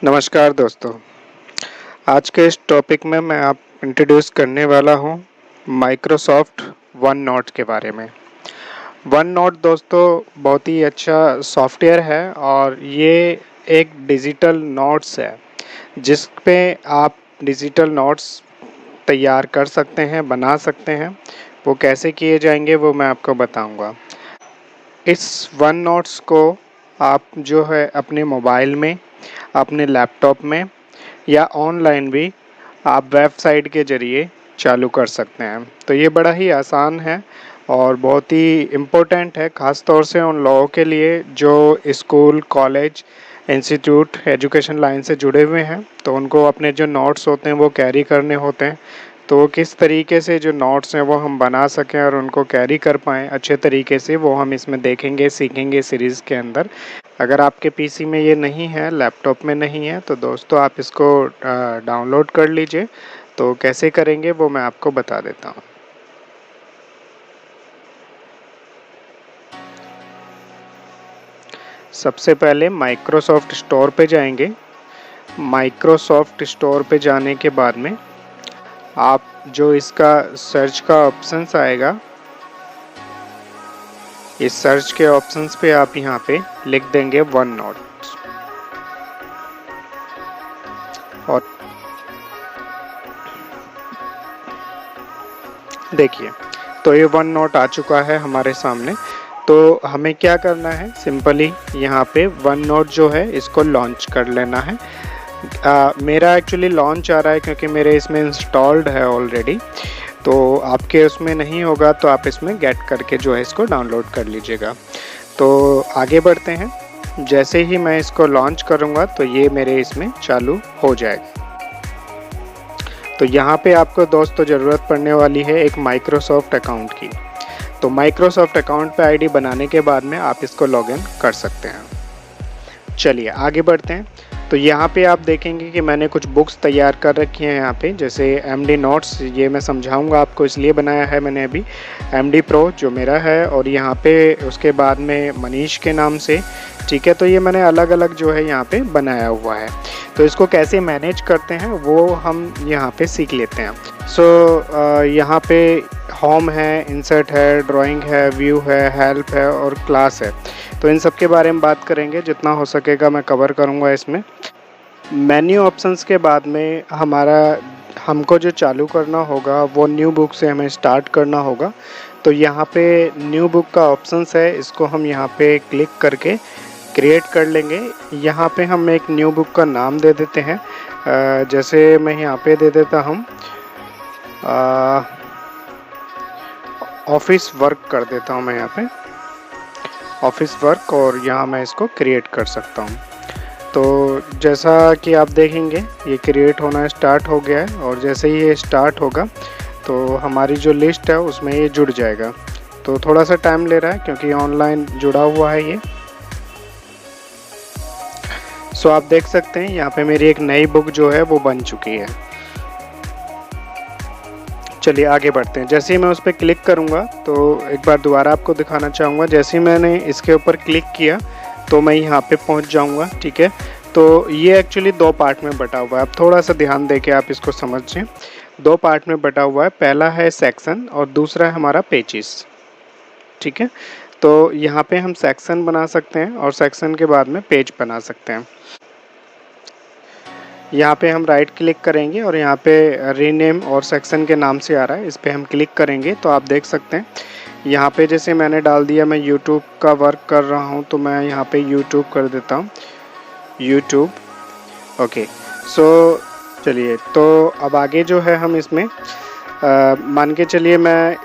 नमस्कार दोस्तों। आज के इस टॉपिक में मैं आप इंट्रोड्यूस करने वाला हूं माइक्रोसॉफ्ट वन नोट के बारे में। वन नोट दोस्तों बहुत ही अच्छा सॉफ्टवेयर है और ये एक डिजिटल नोट्स है जिस पे आप डिजिटल नोट्स तैयार कर सकते हैं, बना सकते हैं। वो कैसे किए जाएंगे वो मैं आपको बताऊंगा। इस वन नोट्स को आप जो है अपने मोबाइल में, अपने लैपटॉप में या ऑनलाइन भी आप वेबसाइट के ज़रिए चालू कर सकते हैं। तो ये बड़ा ही आसान है और बहुत ही इम्पोर्टेंट है, ख़ास तौर से उन लोगों के लिए जो school, college, institute, education line से जुड़े हुए हैं। तो उनको अपने जो नोट्स होते हैं वो कैरी करने होते हैं। तो वो किस तरीके से जो नोट्स हैं वो हम बना सकें और उनको कैरी कर पाएँ अच्छे तरीके से, वो हम इसमें देखेंगे, सीखेंगे सीरीज़ के अंदर। अगर आपके पीसी में ये नहीं है, लैपटॉप में नहीं है, तो दोस्तों आप इसको डाउनलोड कर लीजिए। तो कैसे करेंगे वो मैं आपको बता देता हूँ। सबसे पहले माइक्रोसॉफ्ट स्टोर पे जाएंगे। माइक्रोसॉफ्ट स्टोर पे जाने के बाद में आप जो इसका सर्च का ऑप्शंस आएगा, इस सर्च के ऑप्शंस पे आप यहाँ पे लिख देंगे वन नोट और देखिए तो ये वन नोट आ चुका है हमारे सामने। तो हमें क्या करना है, सिंपली यहाँ पे वन नोट जो है इसको लॉन्च कर लेना है। मेरा एक्चुअली लॉन्च आ रहा है क्योंकि मेरे इसमें इंस्टॉल्ड है ऑलरेडी। तो आपके उसमें नहीं होगा तो आप इसमें गेट करके जो है इसको डाउनलोड कर लीजिएगा। तो आगे बढ़ते हैं। जैसे ही मैं इसको लॉन्च करूँगा तो ये मेरे इसमें चालू हो जाएगा। तो यहाँ पे आपको दोस्तों ज़रूरत पड़ने वाली है एक माइक्रोसॉफ्ट अकाउंट की। तो माइक्रोसॉफ्ट अकाउंट पे आईडी बनाने के बाद में आप इसको लॉगिन कर सकते हैं। चलिए आगे बढ़ते हैं। तो यहाँ पे आप देखेंगे कि मैंने कुछ बुक्स तैयार कर रखी हैं यहाँ पे, जैसे एमडी नोट्स, ये मैं समझाऊंगा आपको इसलिए बनाया है मैंने अभी। एमडी प्रो जो मेरा है, और यहाँ पे उसके बाद में मनीष के नाम से, ठीक है। तो ये मैंने अलग अलग जो है यहाँ पे बनाया हुआ है। तो इसको कैसे मैनेज करते हैं वो हम यहाँ पे सीख लेते हैं। यहाँ पे होम है, इंसर्ट है, ड्राइंग है, व्यू है, हेल्प है और क्लास है। तो इन सब के बारे में बात करेंगे, जितना हो सकेगा मैं कवर करूँगा इसमें। मेन्यू ऑप्शंस के बाद में हमको जो चालू करना होगा वो न्यू बुक से हमें स्टार्ट करना होगा। तो यहाँ पे न्यू बुक का ऑप्शंस है, इसको हम यहाँ पे क्लिक करके क्रिएट कर लेंगे। यहाँ पे हम एक न्यू बुक का नाम दे देते हैं। जैसे मैं यहाँ पे दे देता हूँ ऑफिस वर्क कर देता हूँ मैं यहाँ पे ऑफिस वर्क, और यहाँ मैं इसको क्रिएट कर सकता हूँ। तो जैसा कि आप देखेंगे ये क्रिएट होना स्टार्ट हो गया है, और जैसे ही ये स्टार्ट होगा तो हमारी जो लिस्ट है उसमें ये जुड़ जाएगा। तो थोड़ा सा टाइम ले रहा है क्योंकि ऑनलाइन जुड़ा हुआ है ये। सो आप देख सकते हैं यहाँ पे मेरी एक नई बुक जो है वो बन चुकी है। चलिए आगे बढ़ते हैं। जैसे ही मैं उस पर क्लिक करूँगा तो एक बार दोबारा आपको दिखाना चाहूँगा, जैसे ही मैंने इसके ऊपर क्लिक किया तो मैं यहाँ पे पहुँच जाऊँगा, ठीक है। तो ये एक्चुअली दो पार्ट में बटा हुआ है, आप थोड़ा सा ध्यान देके आप इसको समझें। दो पार्ट में बटा हुआ है, पहला है सेक्शन और दूसरा है हमारा पेजेस, ठीक है। तो यहाँ पे हम सेक्शन बना सकते हैं और सेक्शन के बाद में पेज बना सकते हैं। यहाँ पे हम राइट क्लिक करेंगे और यहाँ पे रीनेम और सेक्शन के नाम से आ रहा है, इस पर हम क्लिक करेंगे तो आप देख सकते हैं यहाँ पे जैसे मैंने डाल दिया मैं यूट्यूब का वर्क कर रहा हूँ, तो मैं यहाँ पे यूट्यूब कर देता हूँ, यूट्यूब। ओके, सो चलिए तो अब आगे जो है हम इसमें मान के चलिए मैं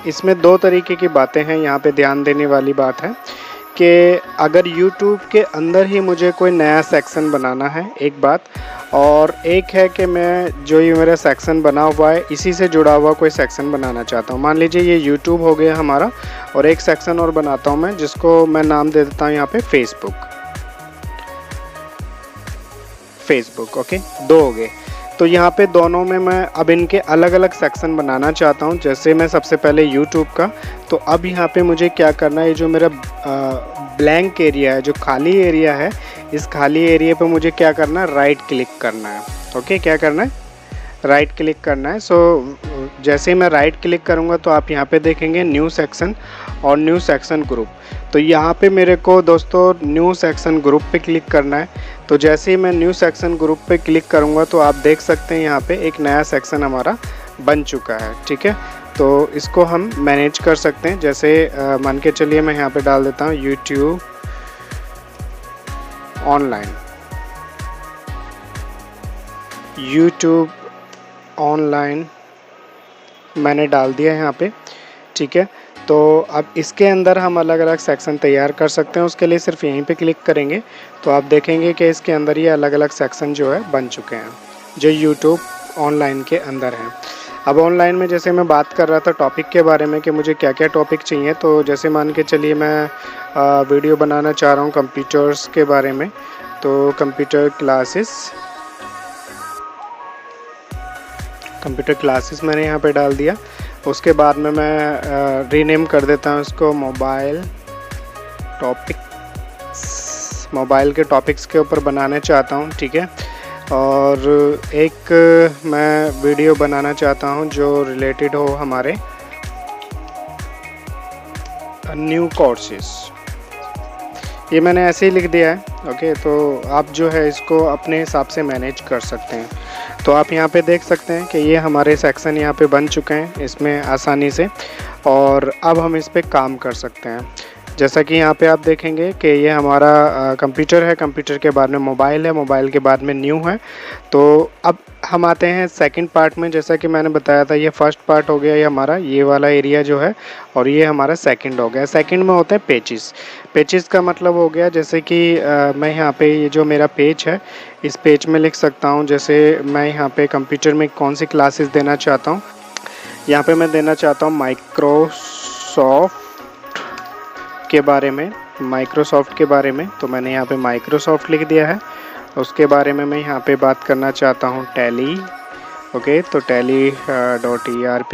इसमें दो तरीके की बातें हैं यहाँ पे ध्यान देने वाली बात है कि अगर YouTube के अंदर ही मुझे कोई नया सेक्शन बनाना है, एक बात, और एक है कि मैं जो ये मेरा सेक्शन बना हुआ है इसी से जुड़ा हुआ कोई सेक्शन बनाना चाहता हूँ। मान लीजिए ये YouTube हो गया हमारा, और एक सेक्शन और बनाता हूँ मैं जिसको मैं नाम दे देता हूँ यहाँ पे फेसबुक। ओके, दो हो गए। तो यहाँ पे दोनों में मैं अब इनके अलग अलग सेक्शन बनाना चाहता हूँ। जैसे मैं सबसे पहले यूट्यूब का, तो अब यहाँ पे मुझे क्या करना है, जो मेरा ब्लैंक एरिया है, जो खाली एरिया है, इस खाली एरिया पे मुझे क्या करना है, राइट क्लिक करना है। ओके, क्या करना है, राइट क्लिक करना है। सो जैसे ही मैं राइट क्लिक करूँगा तो आप यहाँ पे देखेंगे न्यू सेक्शन और न्यू सेक्शन ग्रुप। तो यहाँ पे मेरे को दोस्तों न्यू सेक्शन ग्रुप पे क्लिक करना है। तो जैसे ही मैं न्यू सेक्शन ग्रुप पे क्लिक करूँगा तो आप देख सकते हैं यहाँ पे एक नया सेक्शन हमारा बन चुका है। ठीक है, तो इसको हम मैनेज कर सकते हैं। जैसे मान के चलिए मैं यहाँ पे डाल देता हूँ यूट्यूब ऑनलाइन, यूट्यूब ऑनलाइन मैंने डाल दिया है यहाँ पे। ठीक है, तो अब इसके अंदर हम अलग अलग सेक्शन तैयार कर सकते हैं। उसके लिए सिर्फ यहीं पे क्लिक करेंगे तो आप देखेंगे कि इसके अंदर ये अलग अलग सेक्शन जो है बन चुके हैं, जो यूट्यूब ऑनलाइन के अंदर हैं। अब ऑनलाइन में जैसे मैं बात कर रहा था टॉपिक के बारे में कि मुझे क्या क्या टॉपिक चाहिए, तो जैसे मान के चलिए मैं वीडियो बनाना चाह रहा हूँ कंप्यूटर्स के बारे में, तो कंप्यूटर क्लासेस मैंने यहाँ पे डाल दिया। उसके बाद में मैं रीनेम कर देता हूँ इसको मोबाइल के टॉपिक्स के ऊपर बनाना चाहता हूँ। ठीक है, और एक मैं वीडियो बनाना चाहता हूँ जो रिलेटेड हो हमारे न्यू कोर्सेस, ये मैंने ऐसे ही लिख दिया है। ओके, तो आप जो है इसको अपने हिसाब से मैनेज कर सकते हैं। तो आप यहाँ पे देख सकते हैं कि ये हमारे सेक्शन यहाँ पे बन चुके हैं इसमें आसानी से, और अब हम इस पे काम कर सकते हैं। जैसा कि यहाँ पे आप देखेंगे कि ये हमारा कंप्यूटर है, कंप्यूटर के बाद में मोबाइल है, मोबाइल के बाद में न्यू है। तो अब हम आते हैं सेकंड पार्ट में। जैसा कि मैंने बताया था ये फर्स्ट पार्ट हो गया, ये हमारा ये वाला एरिया जो है, और ये हमारा सेकंड हो गया। सेकंड में होते हैं पेजेस। पेजेस का मतलब हो गया जैसे कि मैं यहाँ पे ये जो मेरा पेज है, इस पेज में लिख सकता हूँ। जैसे मैं यहाँ पे कंप्यूटर में कौन सी क्लासेस देना चाहता हूँ, यहाँ पे मैं देना चाहता हूँ माइक्रोसॉफ्ट के बारे में, तो मैंने यहाँ पे माइक्रोसॉफ्ट लिख दिया है। उसके बारे में मैं यहाँ पे बात करना चाहता हूँ टैली। ओके, तो tally.erp,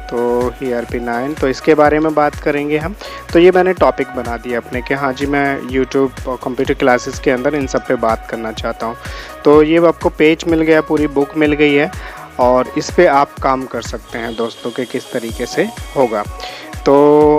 तो ERP9, तो इसके बारे में बात करेंगे हम। तो ये मैंने टॉपिक बना दिया अपने कि हाँ जी मैं यूट्यूब और कंप्यूटर क्लासेस के अंदर इन सब पे बात करना चाहता हूँ। तो ये आपको पेज मिल गया, पूरी बुक मिल गई है, और इस पे आप काम कर सकते हैं दोस्तों कि किस तरीके से होगा। तो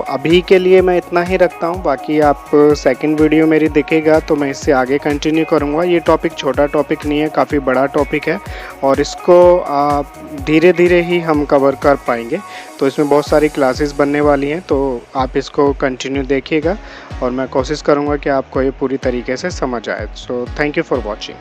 अभी के लिए मैं इतना ही रखता हूँ, बाकी आप सेकंड वीडियो मेरी दिखेगा तो मैं इससे आगे कंटिन्यू करूँगा। ये टॉपिक छोटा टॉपिक नहीं है, काफ़ी बड़ा टॉपिक है, और इसको धीरे धीरे ही हम कवर कर पाएंगे। तो इसमें बहुत सारी क्लासेस बनने वाली हैं, तो आप इसको कंटिन्यू देखिएगा और मैं कोशिश करूँगा कि आपको ये पूरी तरीके से समझ आए। So thank you for watching.